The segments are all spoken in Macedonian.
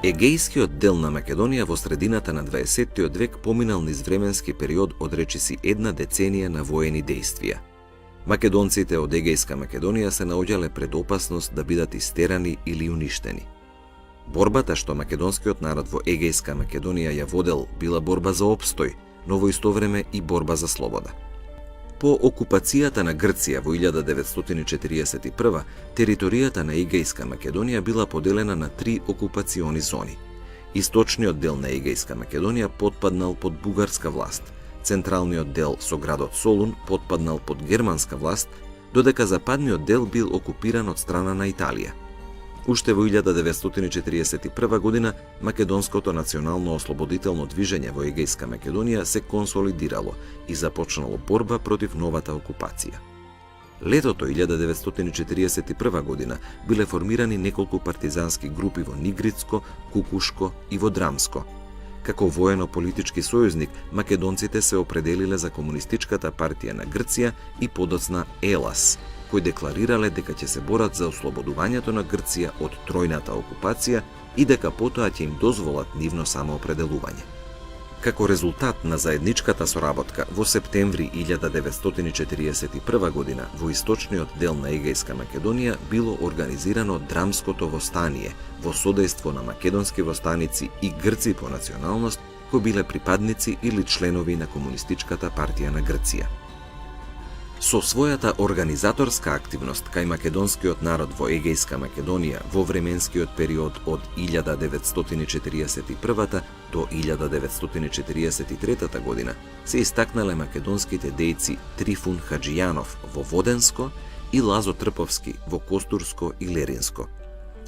Егејскиот дел на Македонија во средината на 20-тиот век поминал низ временски период од речиси една деценија на воени дејствија. Македонците од Егејска Македонија се наоѓале пред опасност да бидат истерани или уништени. Борбата што македонскиот народ во Егејска Македонија ја водел била борба за опстој, но во исто време и борба за слобода. По окупацијата на Грција во 1941, територијата на Егејска Македонија била поделена на 3 окупациони зони. Источниот дел на Егејска Македонија потпаднал под бугарска власт, централниот дел со градот Солун потпаднал под германска власт, додека западниот дел бил окупиран од страна на Италија. Уште во 1941 година македонското национално ослободително движење во Егејска Македонија се консолидирало и започнало борба против новата окупација. Летото 1941 година биле формирани неколку партизански групи во Нигрицко, Кукушко и во Драмско. Како воено-политички сојузник, македонците се определиле за Комунистичката партија на Грција и подоцна ЕЛАС, кои декларирале дека ќе се борат за ослободувањето на Грција од тројната окупација и дека потоа ќе им дозволат нивно самоопределување. Како резултат на заедничката соработка, во септември 1941 година во источниот дел на Егејска Македонија било организирано Драмското востание во содејство на македонски востаници и грци по националност кои биле припадници или членови на Комунистичката партија на Грција. Со својата организаторска активност кај македонскиот народ во Егејска Македонија во временскиот период од 1941 до 1943 година се истакнале македонските дејци Трифун Хаџијанов во Воденско и Лазо Трповски во Костурско и Леринско.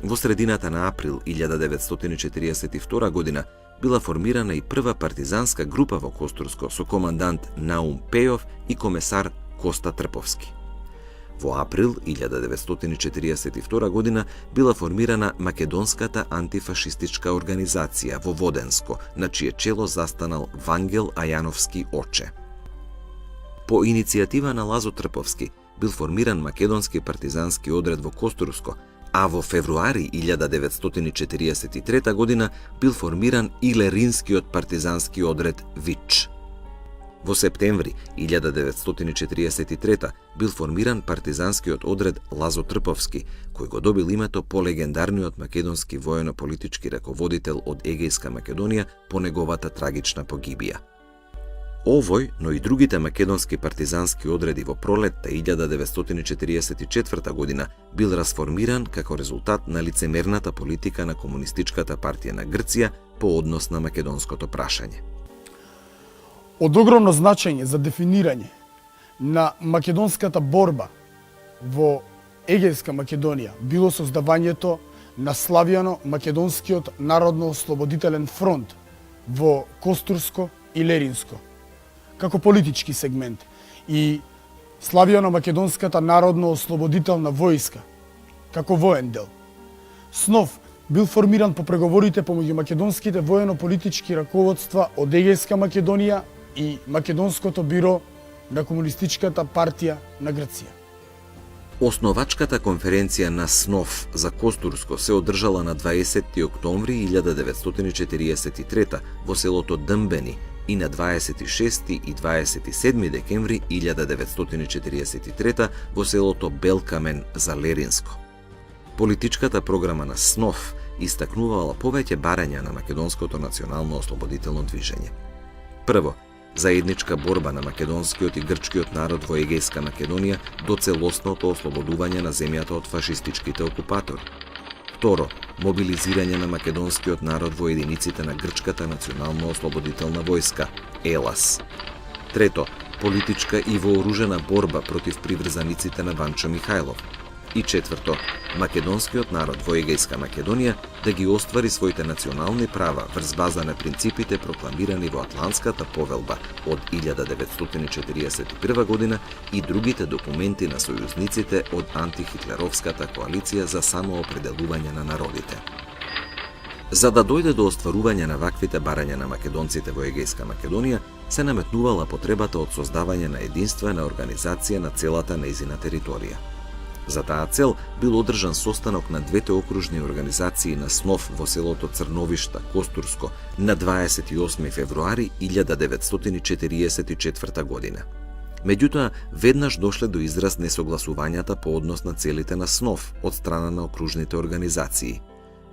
Во средината на април 1942 година била формирана и прва партизанска група во Костурско со командант Наум Пејов и комесар Коста Трповски. Во април 1942 година била формирана Македонската антифашистичка организација во Воденско, на чие чело застанал Вангел Ајановски Оче. По иницијатива на Лазо Трповски бил формиран македонски партизански одред во Костурско, а во февруари 1943 година бил формиран и Леринскиот партизански одред ВИЧ. Во септември 1943 бил формиран партизанскиот одред Лазо Трповски, кој го добил името по легендарниот македонски воено-политички раководител од Егејска Македонија по неговата трагична погибија. Овој, но и другите македонски партизански одреди во пролетта 1944 година бил расформиран како резултат на лицемерната политика на Комунистичката партија на Грција по однос на македонското прашање. Од огромно значење за дефинирање на македонската борба во Егејска Македонија било создавањето на славјано Македонскиот народно-ослободителен фронт во Костурско и Леринско, како политички сегмент, и славјано Македонската народно-ослободителна војска, како воен дел. СНОВ бил формиран по преговорите помеѓу македонските воено-политички раководства од Егејска Македонија и Македонското биро на Комунистичката партија на Грција. Основачката конференција на СНОВ за Костурско се одржала на 20 октомври 1943 во селото Дмбени и на 26 и 27 декември 1943 во селото Белкамен за Леринско. Политичката програма на СНОВ истакнувала повеќе барања на македонското национално ослободително движење. Прво, заедничка борба на македонскиот и грчкиот народ во Егејска Македонија до целосното ослободување на земјата од фашистичките окупатори. Второ, мобилизирање на македонскиот народ во единиците на Грчката национално ослободителна војска, ЕЛАС. Трето, политичка и вооружена борба против приврзаниците на Ванчо Михајлов. И четврто, македонскиот народ во Егејска Македонија да ги оствари своите национални права врз база на принципите прокламирани во Атлантската повелба од 1941 година и другите документи на сојузниците од антихитлеровската коалиција за самоопределување на народите. За да дојде до остварување на ваквите барања на македонците во Егејска Македонија, се наметнувала потребата од создавање на единствена организација на целата нејзина територија. За таа цел бил одржан состанок на двете окружни организации на СНОВ во селото Црновишта, Костурско, на 28 февруари 1944 година. Меѓутоа, веднаш дошле до израз несогласувањата по однос на целите на СНОВ од страна на окружните организации.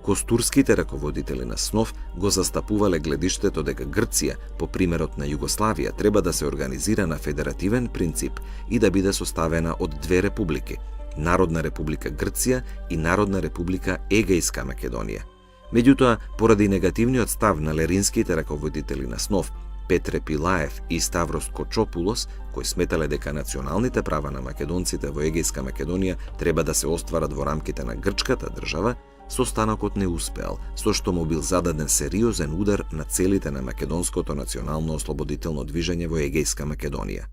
Костурските раководители на СНОВ го застапувале гледиштето дека Грција, по примерот на Југославија, треба да се организира на федеративен принцип и да биде составена од две републики – Народна република Грција и Народна република Егејска Македонија. Меѓутоа, поради негативниот став на леринските раководители на СНОВ, Петре Пилаев и Ставрос Кочопулос, кои сметале дека националните права на македонците во Егејска Македонија треба да се остварат во рамките на грчката држава, состанокот не успеал, со што му бил зададен сериозен удар на целите на македонското национално ослободително движење во Егејска Македонија.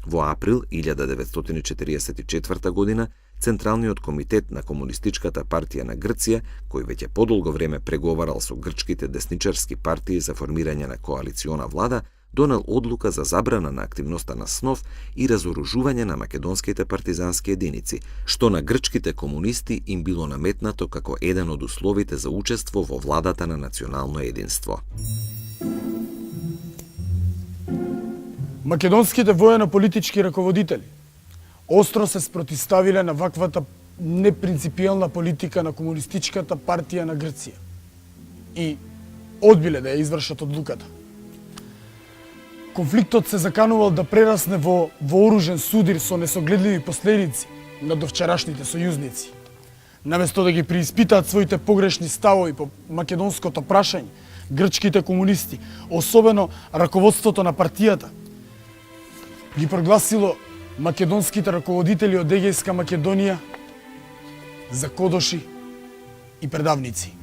Во април 1944 година, Централниот комитет на Комунистичката партија на Грција, кој веќе подолго време преговарал со грчките десничарски партии за формирање на коалициона влада, донел одлука за забрана на активноста на СНОВ и разоружување на македонските партизански единици, што на грчките комунисти им било наметнато како еден од условите за учество во владата на национално единство. Македонските воено-политички раководители остро се спротивставиле на ваквата непринципиелна политика на Комунистичката партија на Грција и одбиле да ја извршат одлуката. Конфликтот се заканувал да прерасне во вооружен судир со несогледливи последици на довчерашните сојузници. Наместо да ги преиспитаат своите погрешни ставови по македонското прашање, грчките комунисти, особено раководството на партијата, ги прогласило македонските раководители од Егејска Македонија за кодоши и предавници.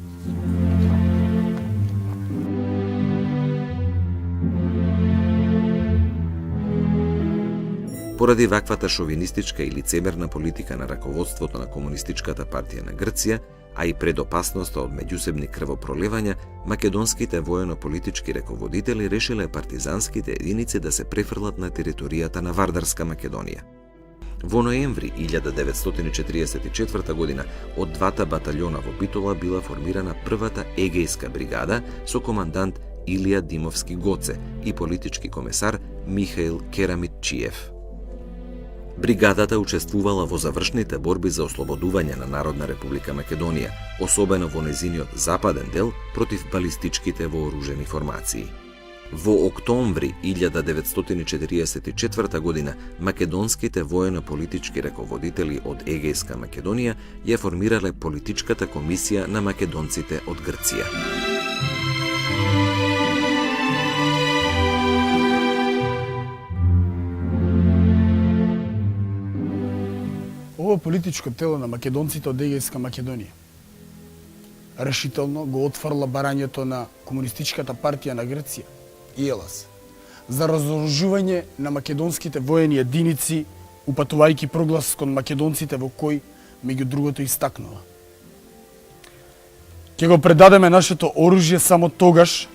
Поради ваквата шовинистичка и лицемерна политика на раководството на Комунистичката партија на Грција, а и пред опасноста од меѓусебни крвопроливања, македонските воено-политички раководители решиле партизанските единици да се префрлат на територијата на Вардарска Македонија. Во ноември 1944 година од двата батальона во Битола била формирана првата Егејска бригада со командант Илија Димовски Гоце и политички комесар Михаил Керамитчиев. Бригадата учествувала во завршните борби за ослободување на Народна република Македонија, особено во незиниот западен дел против балистичките вооружени формации. Во октомври 1944 година македонските воено-политички раководители од Егејска Македонија ја формирале политичката комисија на македонците од Грција. Ова политичко тело на македонците од Егејска Македонија решително го отфрла барањето на Комунистичката партија на Грција, ИЕЛАС, за разоружување на македонските воени единици, упатувајќи проглас кон македонците во кој, меѓу другото, истакнува: ќе го предадеме нашето оружје само тогаш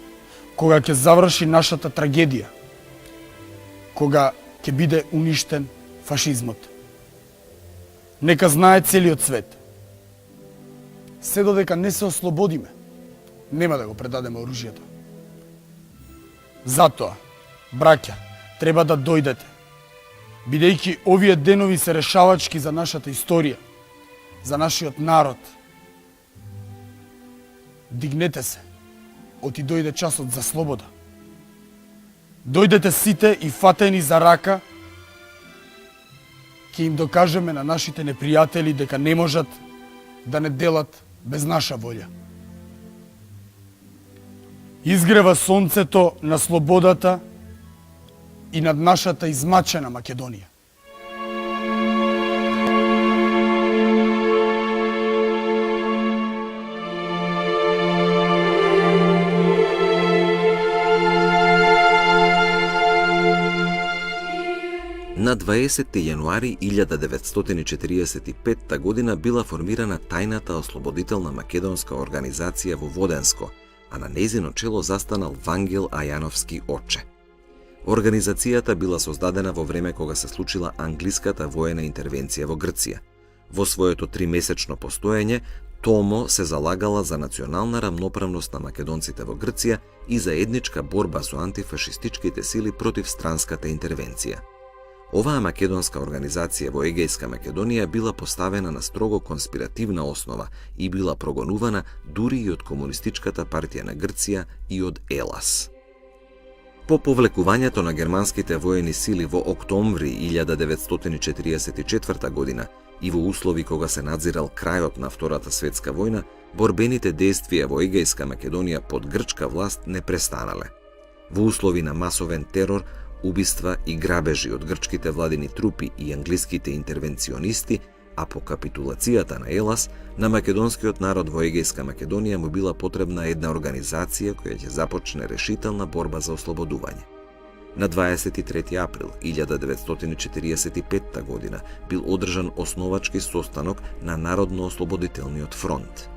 кога ќе заврши нашата трагедија, кога ќе биде уништен фашизмот. Нека знае целиот свет. Се додека не се ослободиме, нема да го предадеме оружјето. Затоа, браќа, треба да дојдете, бидејќи овие денови се решавачки за нашата историја, за нашиот народ. Дигнете се, оти дојде часот за слобода. Дојдете сите и фатени за рака, ќе им докажеме на нашите непријатели дека не можат да не делат без наша волја. Изгрева сонцето на слободата и над нашата измачена Македонија. На 20 јануари 1945 година била формирана тајната ослободителна македонска организација во Воденско, а на незино чело застанал Вангел Ајановски Оче. Организацијата била создадена во време кога се случила англиската воена интервенција во Грција. Во своето 3-месечно постоење, ТОМО се залагала за национална рамноправност на македонците во Грција и заедничка борба со антифашистичките сили против странската интервенција. Оваа македонска организација во Егејска Македонија била поставена на строго конспиративна основа и била прогонувана дури и од Комунистичката партија на Грција и од ЕЛАС. По повлекувањето на германските воени сили во октомври 1944 година и во услови кога се надзирал крајот на Втората светска војна, борбените действија во Егејска Македонија под грчка власт не престанале. Во услови на масовен терор, убиства и грабежи од грчките владини трупи и англиските интервенционисти, а по капитулацијата на ЕЛАС, на македонскиот народ во Егејска Македонија му била потребна една организација која ќе започне решителна борба за ослободување. На 23 април 1945 година бил одржан основачки состанок на Народно-ослободителниот фронт.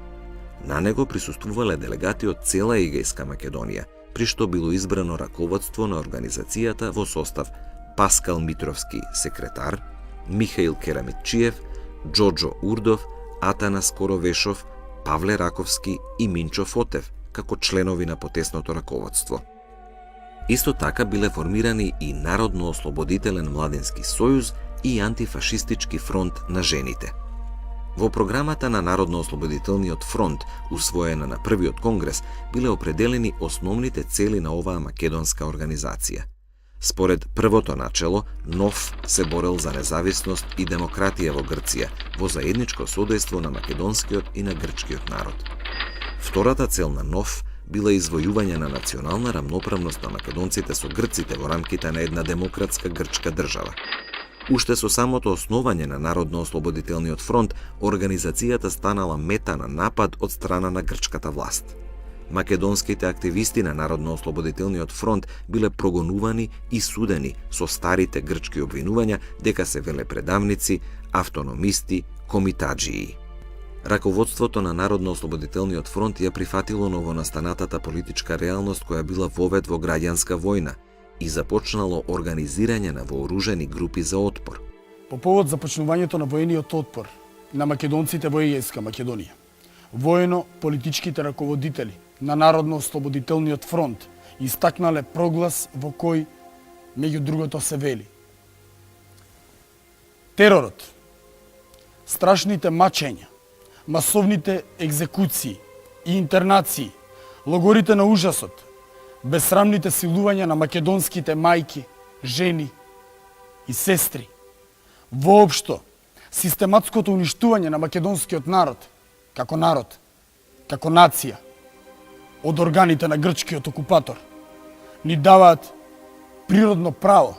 На него присуствувале делегати од цела Егејска Македонија, при што било избрано раководство на организацијата во состав Паскал Митровски, секретар, Михаил Керамитчиев, Джоджо Урдов, Атанас Коровешов, Павле Раковски и Минчо Фотев, како членови на потесното раководство. Исто така биле формирани и Народно-ослободителен младински сојуз и антифашистички фронт на жените. Во програмата на Народно-ослободителниот фронт, усвоена на првиот конгрес, биле определени основните цели на оваа македонска организација. Според првото начело, НОФ се борел за независност и демократија во Грција, во заедничко содејство на македонскиот и на грчкиот народ. Втората цел на НОФ била извојување на национална рамноправност на македонците со грците во рамките на една демократска грчка држава. Уште со самото основање на Народно-ослободителниот фронт, организацијата станала мета на напад од страна на грчката власт. Македонските активисти на Народно-ослободителниот фронт биле прогонувани и судени со старите грчки обвинувања дека се велепредавници, автономисти, комитаджии. Раководството на Народно-ослободителниот фронт ја прифатило новонастанатата политичка реалност која била вовед во граѓанска војна и започнало организирање на вооружени групи за отпор. По повод започнувањето на воениот отпор на македонците во Егејска Македонија, воено-политичките раководители на Народно-ослободителниот фронт истакнале проглас во кој, меѓу другото, се вели: теророт, страшните мачења, масовните екзекуции и интернации, логорите на ужасот, безсрамните силувања на македонските мајки, жени и сестри, воопшто систематското уништување на македонскиот народ, како нација, од органите на грчкиот окупатор, ни даваат природно право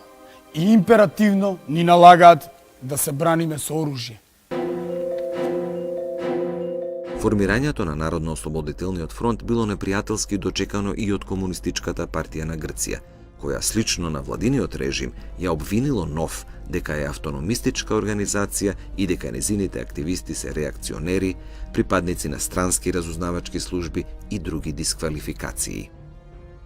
и императивно ни налагаат да се браниме со оружје. Формирањето на Народно-ослободителниот фронт било непријателски дочекано и од Комунистичката партија на Грција, која слично на владиниот режим ја обвинило НОФ дека е автономистичка организација и дека незините активисти се реакционери, припадници на странски разузнавачки служби и други дисквалификации.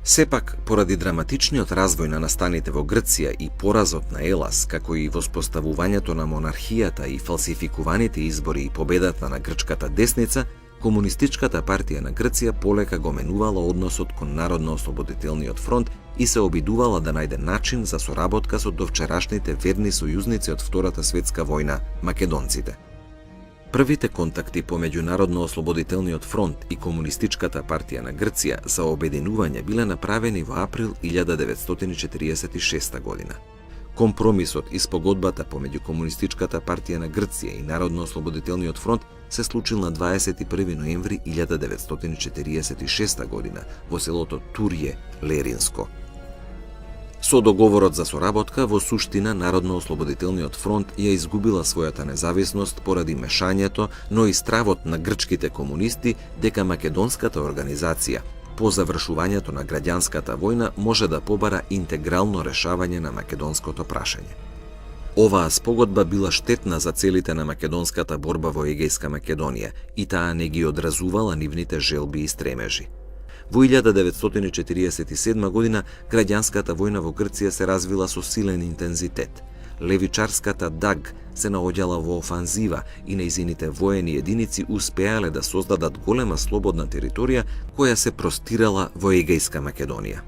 Сепак, поради драматичниот развој на настаните во Грција и поразот на ЕЛАС, како и воспоставувањето на монархијата и фалсификуваните избори и победата на грчката десница, Комунистичката партија на Грција полека го менувала односот кон Народно-ослободителниот фронт и се обидувала да најде начин за соработка со довчерашните верни сојузници од Втората светска војна, македонците. Првите контакти помеѓу Народно-ослободителниот фронт и Комунистичката партија на Грција за обединување биле направени во април 1946 година. Компромисот и спогодбата помеѓу Комунистичката партија на Грција и Народно-ослободителниот фронт се случил на 21 ноември 1946 година во селото Турје, Леринско. Со договорот за соработка, во суштина Народно-ослободителниот фронт ја изгубила својата независност поради мешањето, но и стравот на грчките комунисти дека македонската организација по завршувањето на граѓанската војна може да побара интегрално решавање на македонското прашање. Оваа спогодба била штетна за целите на македонската борба во Егејска Македонија и таа не ги одразувала нивните желби и стремежи. Во 1947 година граѓанската војна во Грција се развила со силен интензитет, левичарската ДАГ се наоѓала во офанзива и нејзините воени единици успеале да создадат голема слободна територија која се простирала во Егејска Македонија.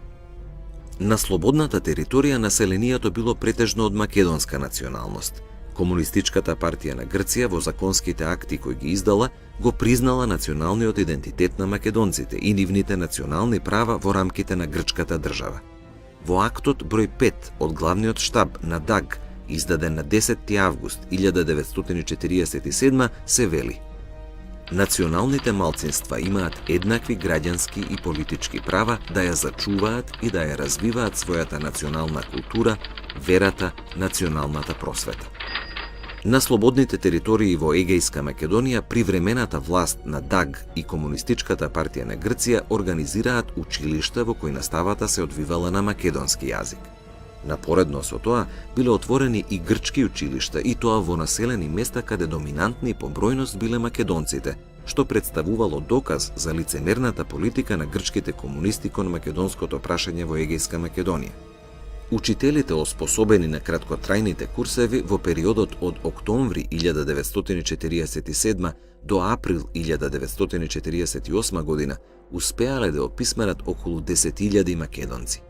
На слободната територија населението било претежно од македонска националност. Комунистичката партија на Грција во законските акти кои ги издала го признала националниот идентитет на македонците и нивните национални права во рамките на грчката држава. Во актот број 5 од главниот штаб на ДАГ, издаден на 10 август 1947, се вели: националните малцинства имаат еднакви граѓански и политички права да ја зачуваат и да ја развиваат својата национална култура, верата, националната просвета. На слободните територии во Егејска Македонија привремената власт на ДАГ и Комунистичката партија на Грција организираат училишта во кои наставата се одвивала на македонски јазик. Напоредно со тоа, биле отворени и грчки училишта, и тоа во населени места каде доминантни по бројност биле македонците, што представувало доказ за лицемерната политика на грчките комунисти кон македонското прашање во Егејска Македонија. Учителите оспособени на краткотрајните курсеви во периодот од октомври 1947 до април 1948 година успеале да описмерат околу 10.000 македонци.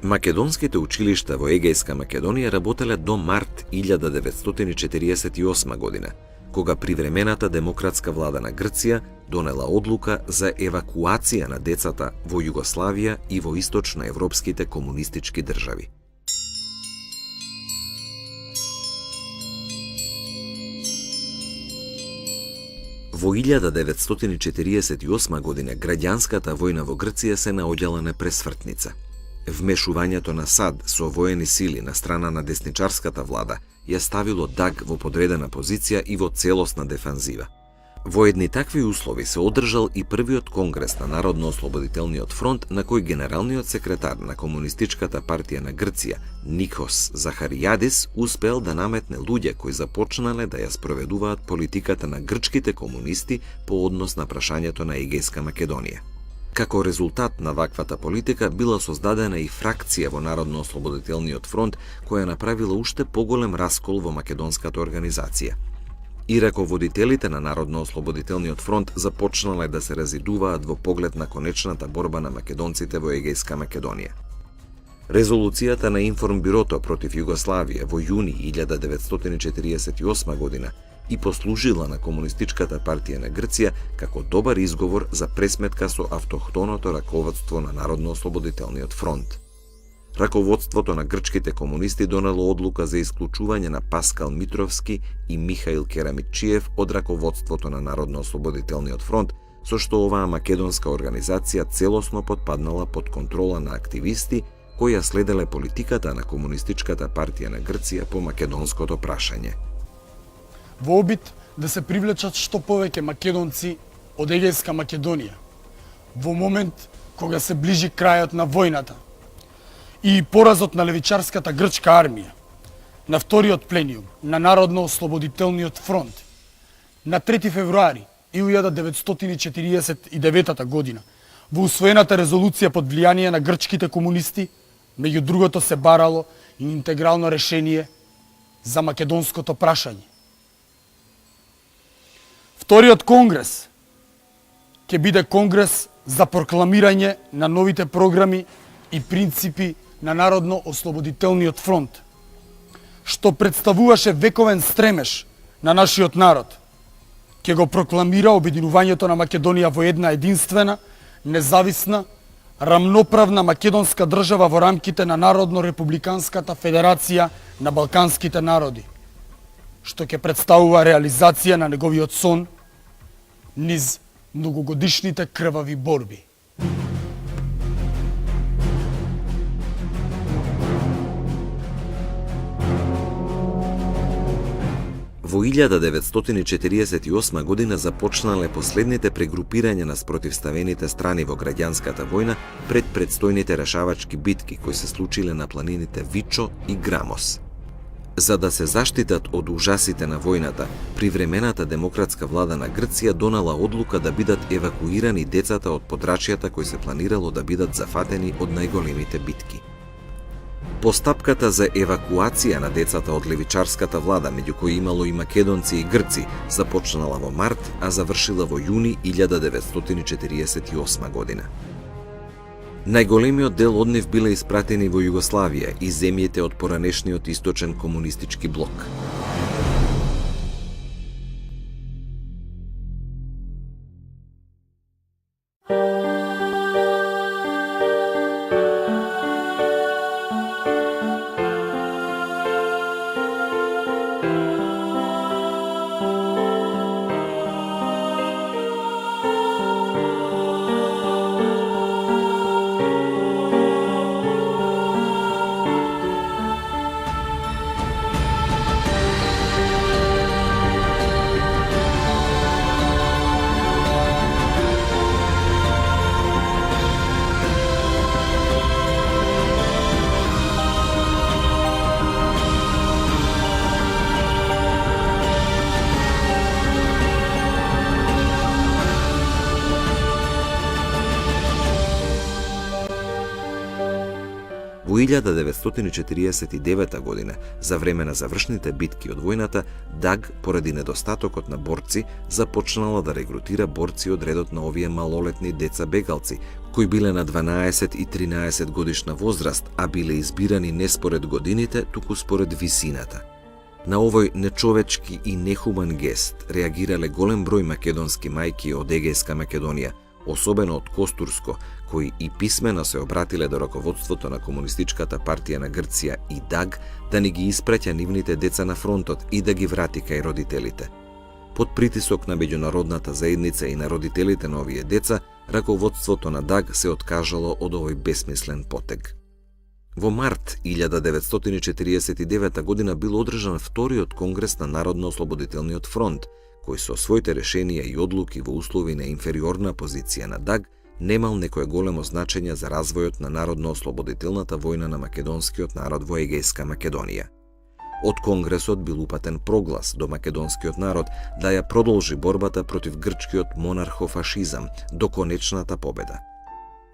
Македонските училишта во Егејска Македонија работеле до март 1948 година, кога привремената демократска влада на Грција донела одлука за евакуација на децата во Југославија и во источноевропските комунистички држави. Во 1948 година граѓанската војна во Грција се наоѓала на пресвртница. Вмешувањето на САД со воени сили на страна на десничарската влада ја ставило ДАГ во подредена позиција и во целосна дефанзива. Во едни такви услови се одржал и првиот конгрес на Народно-ослободителниот фронт, на кој генералниот секретар на Комунистичката партија на Грција, Никос Захаријадис, успел да наметне луѓе кои започнале да ја спроведуваат политиката на грчките комунисти по однос на прашањето на Егејска Македонија. Како резултат на ваквата политика била создадена и фракција во Народно-ослободителниот фронт која направила уште поголем раскол во македонската организација. И раководителите на Народно-ослободителниот фронт започнале да се разидуваат во поглед на конечната борба на македонците во Егејска Македонија. Резолуцијата на Информбирото против Југославија во јуни 1948 година и послужила на Комунистичката партија на Грција како добар изговор за пресметка со автохтоното раководство на Народно-ослободителниот фронт. Раководството на грчките комунисти донело одлука за исклучување на Паскал Митровски и Михаил Керамитчиев од раководството на Народно-ослободителниот фронт, со што оваа македонска организација целосно потпаднала под контрола на активисти кои ја следеле политиката на Комунистичката партија на Грција по македонското прашање. Во обид да се привлечат што повеќе македонци од Егејска Македонија, во момент кога се ближи крајот на војната и поразот на левичарската грчка армија, на вториот плениум на Народно-ослободителниот фронт, на 3 февруари 1949 година, во усвоената резолуција под влијание на грчките комунисти, меѓу другото се барало и интегрално решение за македонското прашање. Вториот конгрес ќе биде конгрес за прокламирање на новите програми и принципи на Народно-ослободителниот фронт, што представуваше вековен стремеж на нашиот народ. Ќе го прокламира обединувањето на Македонија во една единствена, независна, рамноправна македонска држава во рамките на Народно-републиканската федерација на балканските народи, што ќе представува реализација на неговиот сон низ многогодишните крвави борби. Во 1948 година започнале последните прегрупирања на спротивставените страни во граѓанската војна пред предстојните решавачки битки кои се случиле на планините Вичо и Грамос. За да се заштитат од ужасите на војната, привремената демократска влада на Грција донала одлука да бидат евакуирани децата од подрачјата кои се планирало да бидат зафатени од најголемите битки. Постапката за евакуација на децата од левичарската влада, меѓу кои имало и македонци и грци, започнала во март, а завршила во јуни 1948 година. Најголемиот дел од нив биле испратени во Југославија и земјите од поранешниот источен комунистички блок. Во 1949 година, за време на завршните битки од војната, ДАГ, поради недостатокот на борци, започнала да регрутира борци од редот на овие малолетни деца бегалци, кои биле на 12 и 13 годишна возраст, а биле избирани не според годините, туку според висината. На овој нечовечки и нехуман гест реагирале голем број македонски мајки од Егејска Македонија, особено од Костурско, кои и писмено се обратиле до раководството на Комунистичката партија на Грција и ДАГ да не ги испраќа нивните деца на фронтот и да ги врати кај родителите. Под притисок на меѓународната заедница и на родителите на овие деца, раководството на ДАГ се откажало од овој бесмислен потег. Во март 1949 година бил одржан вториот конгрес на Народно-ослободителниот фронт, кој со своите решенија и одлуки во услови на инфериорна позиција на ДАГ немал некое големо значење за развојот на Народно-ослободителната војна на македонскиот народ во Егејска Македонија. Од Конгресот бил упатен проглас до македонскиот народ да ја продолжи борбата против грчкиот монархофашизам до конечната победа.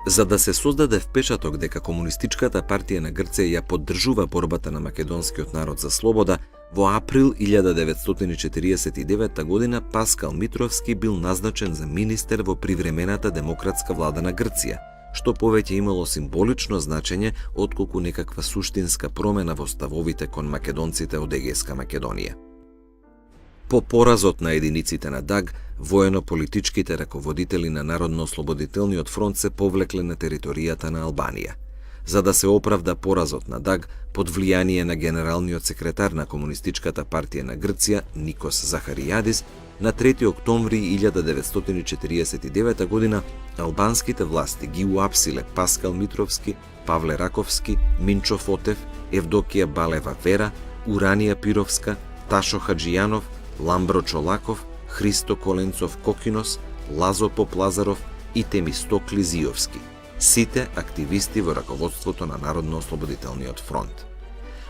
За да се создаде впечаток дека Комунистичката партија на Грција ја поддржува борбата на македонскиот народ за слобода, во април 1949 година Паскал Митровски бил назначен за министер во привремената демократска влада на Грција, што повеќе имало символично значење отколку некаква суштинска промена во ставовите кон македонците од Егејска Македонија. По поразот на единиците на ДАГ, воено-политичките раководители на Народно-ослободителниот фронт се повлекле на територијата на Албанија. За да се оправда поразот на ДАГ, под влијание на генералниот секретар на Комунистичката партија на Грција, Никос Захаријадис, на 3 октомври 1949 година албанските власти ги уапсиле Паскал Митровски, Павле Раковски, Минчо Фотев, Евдокија Балева Вера, Уранија Пировска, Ташо Хаджијанов, Ламбро Чолаков, Христо Коленцов Кокинос, Лазо Поплазаров и Темистокли Зиовски, сите активисти во раководството на Народно-ослободителниот фронт.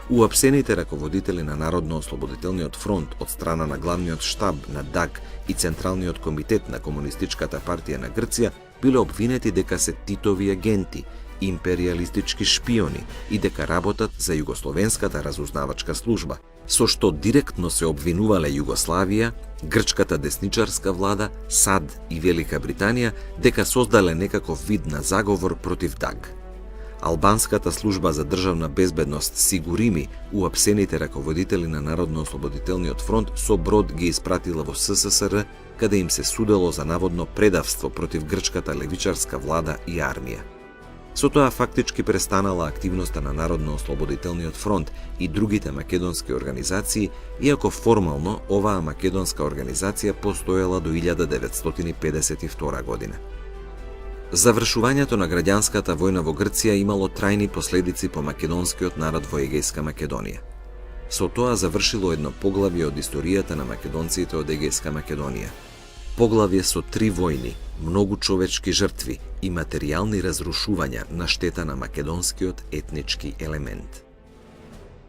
Уапсените раководители на Народно-ослободителниот фронт од страна на главниот штаб на ДАГ и Централниот комитет на Комунистичката партија на Грција биле обвинети дека се Титови агенти, империалистички шпиони и дека работат за Југословенската разузнавачка служба, со што директно се обвинувале Југославија, грчката десничарска влада, САД и Велика Британија дека создале некаков вид на заговор против ДАГ. Албанската служба за државна безбедност Сигурими уапсените раководители на Народно-ослободителниот фронт со брод ги испратила во СССР, каде им се судело за наводно предавство против грчката левичарска влада и армија. Со тоа фактички престанала активноста на Народно-ослободителниот фронт и другите македонски организации, иако формално оваа македонска организација постоела до 1952 година. Завршувањето на граѓанската војна во Грција имало трајни последици по македонскиот народ во Егејска Македонија. Со тоа завршило едно поглавје од историјата на македонците од Егејска Македонија. Поглавје со 3 војни, многу човечки жртви и материјални разрушувања на штета на македонскиот етнички елемент.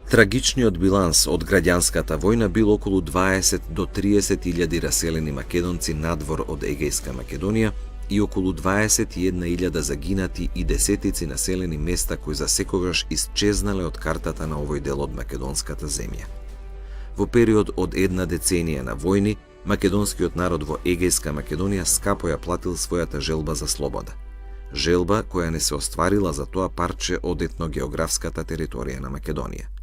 Трагичниот биланс од граѓанската војна бил околу 20 до 30 илјади раселени македонци надвор од Егејска Македонија и околу 21.000 загинати и десетици населени места кои за секогаш исчезнале од картата на овој дел од македонската земја. Во период од една деценија на војни, македонскиот народ во Егејска Македонија скапо ја платил својата желба за слобода. Желба која не се остварила за тоа парче од етногеографската територија на Македонија.